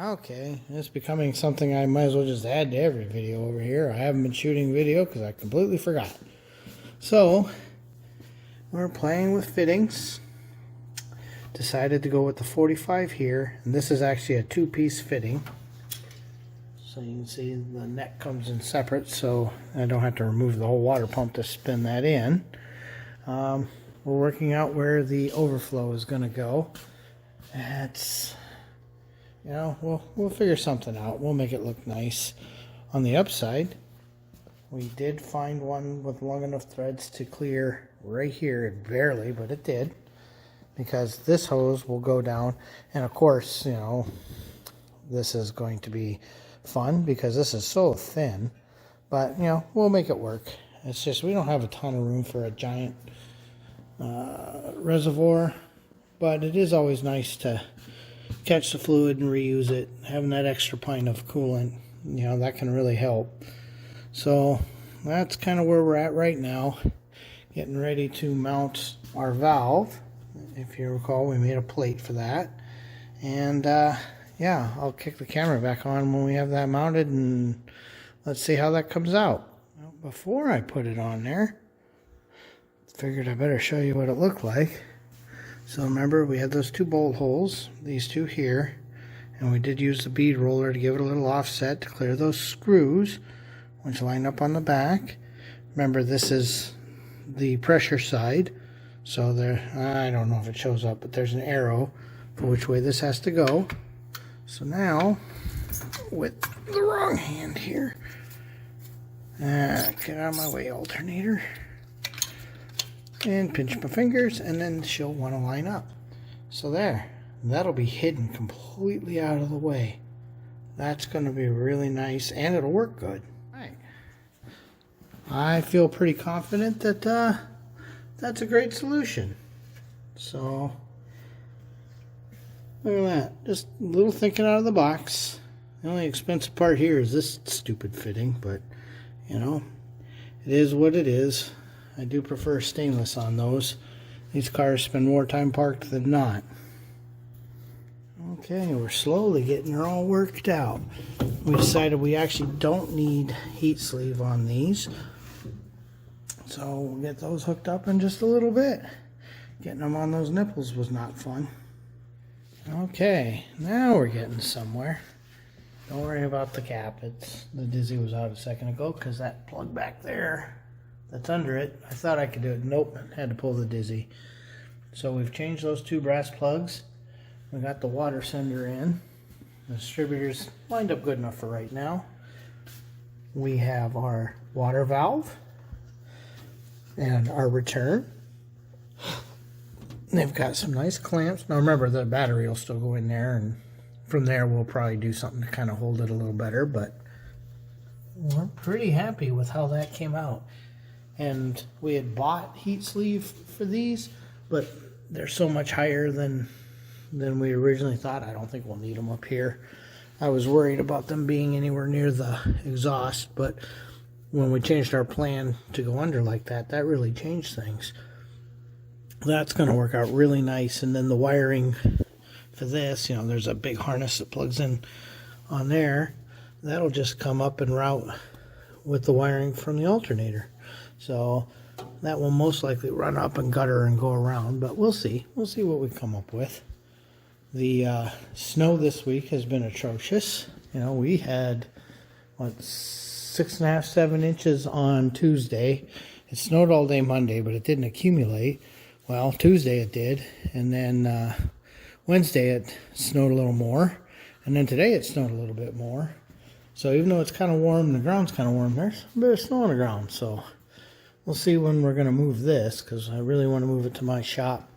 Okay, it's becoming something I might as well just add to every video over here. I haven't been shooting video because I completely forgot. So, we're playing with fittings. Decided to go with the 45 here, and this is actually a two-piece fitting. So you can see the neck comes in separate, so I don't have to remove the whole water pump to spin that in. We're working out where the overflow is going to go. That's, you know, we'll figure something out. We'll make it look nice. On the upside, we did find one with long enough threads to clear right here, barely, but it did, because this hose will go down, and of course, you know, this is going to be fun because this is so thin, but you know, we'll make it work. It's just we don't have a ton of room for a giant reservoir, but it is always nice to catch the fluid and reuse it. Having that extra pint of coolant, you know, that can really help. So that's kind of where we're at right now, getting ready to mount our valve. If you recall, we made a plate for that, and yeah, I'll kick the camera back on when we have that mounted, and let's see how that comes out. Well, before I put it on there, figured I better show you what it looked like. So remember, we had those two bolt holes, these two here, and we did use the bead roller to give it a little offset to clear those screws, which line up on the back. Remember, this is the pressure side, so there, I don't know if it shows up, but there's an arrow for which way this has to go. So now, with the wrong hand here, get out of my way, alternator, and pinch my fingers, and then she'll want to line up. So there, that'll be hidden completely out of the way. That's going to be really nice, and it'll work good. All right. I feel pretty confident that that's a great solution. So look at that, just a little thinking out of the box. The only expensive part here is this stupid fitting, but you know, it is what it is. I do prefer stainless on those. These cars spend more time parked than not. Okay, we're slowly getting her all worked out. We decided we actually don't need heat sleeve on these, so we'll get those hooked up in just a little bit. Getting them on those nipples was not fun. Okay, now we're getting somewhere. Don't worry about the cap. The dizzy was out a second ago because that plug back there that's under it, I thought I could do it. Nope, had to pull the dizzy. So we've changed those two brass plugs. We got the water sender in. The distributor's lined up good enough for right now. We have our water valve and our return. They've got some nice clamps. Now remember, the battery will still go in there, and from there we'll probably do something to kind of hold it a little better, but we're pretty happy with how that came out. And we had bought heat sleeve for these, but they're so much higher than we originally thought. I don't think we'll need them up here. I was worried about them being anywhere near the exhaust, but when we changed our plan to go under like that, that really changed things. That's going to work out really nice. And then the wiring for this, you know, there's a big harness that plugs in on there. That'll just come up and route with the wiring from the alternator. So that will most likely run up and gutter and go around, but we'll see. We'll see what we come up with. The snow this week has been atrocious. You know, we had, what, 6.5, 7 inches on Tuesday. It snowed all day Monday, but it didn't accumulate. Well, Tuesday it did, and then Wednesday it snowed a little more, and then today it snowed a little bit more. So even though it's kind of warm, the ground's kind of warm, there's a bit of snow on the ground. So we'll see when we're going to move this, because I really want to move it to my shop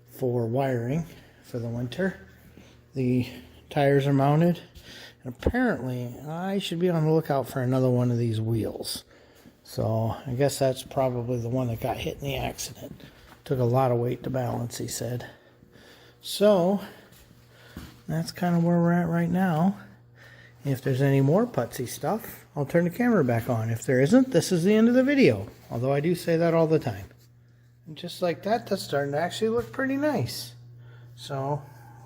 for wiring for the winter. The tires are mounted, and apparently I should be on the lookout for another one of these wheels. So I guess that's probably the one that got hit in the accident. Took a lot of weight to balance, he said. So that's kind of where we're at right now. If there's any more putsy stuff, I'll turn the camera back on. If there isn't, this is the end of the video. Although I do say that all the time. And just like that, that's starting to actually look pretty nice. So,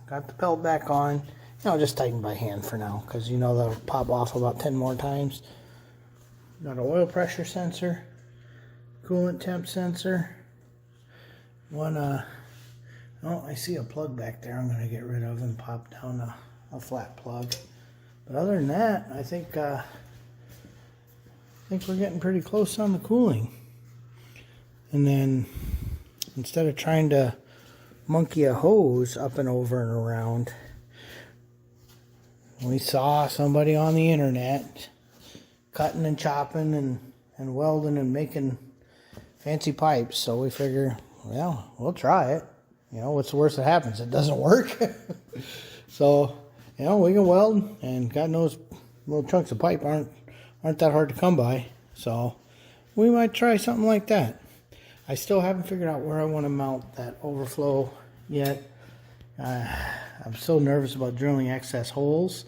got the belt back on. I'll just tighten by hand for now, because you know that'll pop off about 10 more times. Got an oil pressure sensor, coolant temp sensor. One, oh, I see a plug back there I'm going to get rid of and pop down a flat plug. But other than that, I think we're getting pretty close on the cooling. And then instead of trying to monkey a hose up and over and around, we saw somebody on the internet cutting and chopping and welding and making fancy pipes. So we figure, well, we'll try it. You know, what's the worst that happens? It doesn't work. So, you know, we can weld, and God knows little chunks of pipe aren't that hard to come by. So we might try something like that. I still haven't figured out where I want to mount that overflow yet. I'm so nervous about drilling excess holes.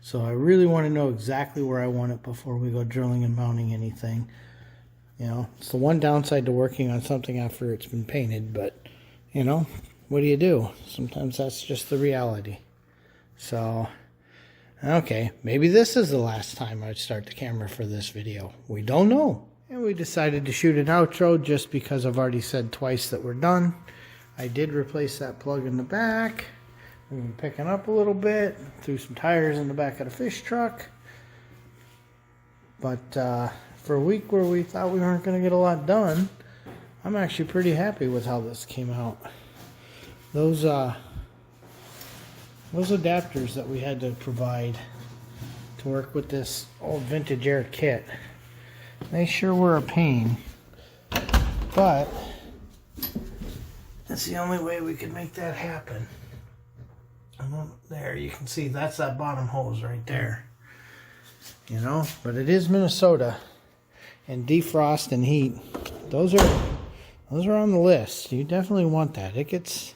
So I really want to know exactly where I want it before we go drilling and mounting anything. You know, it's the one downside to working on something after it's been painted, but, you know, what do you do? Sometimes that's just the reality. So, okay, maybe this is the last time I'd start the camera for this video. We don't know. And we decided to shoot an outro just because I've already said twice that we're done. I did replace that plug in the back. We've been picking up a little bit. Threw some tires in the back of the fish truck. But for a week where we thought we weren't going to get a lot done, I'm actually pretty happy with how this came out. Those adapters that we had to provide to work with this old vintage air kit, they sure were a pain. But that's the only way we could make that happen. And then there, you can see that's that bottom hose right there. You know, but it is Minnesota, and defrost and heat, those are on the list. You definitely want that. It gets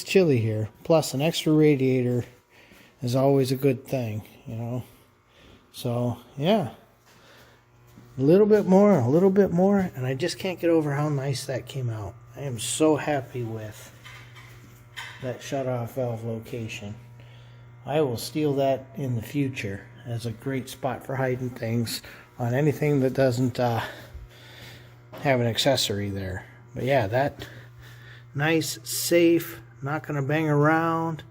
chilly here. Plus, an extra radiator is always a good thing, you know. So yeah, a little bit more, and I just can't get over how nice that came out. I am so happy with that shutoff valve location. I will steal that in the future as a great spot for hiding things on anything that doesn't have an accessory there. But yeah, that nice, safe, not going to bang around.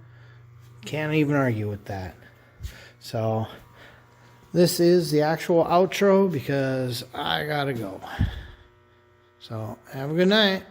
Can't even argue with that. So this is the actual outro because I gotta go. So have a good night.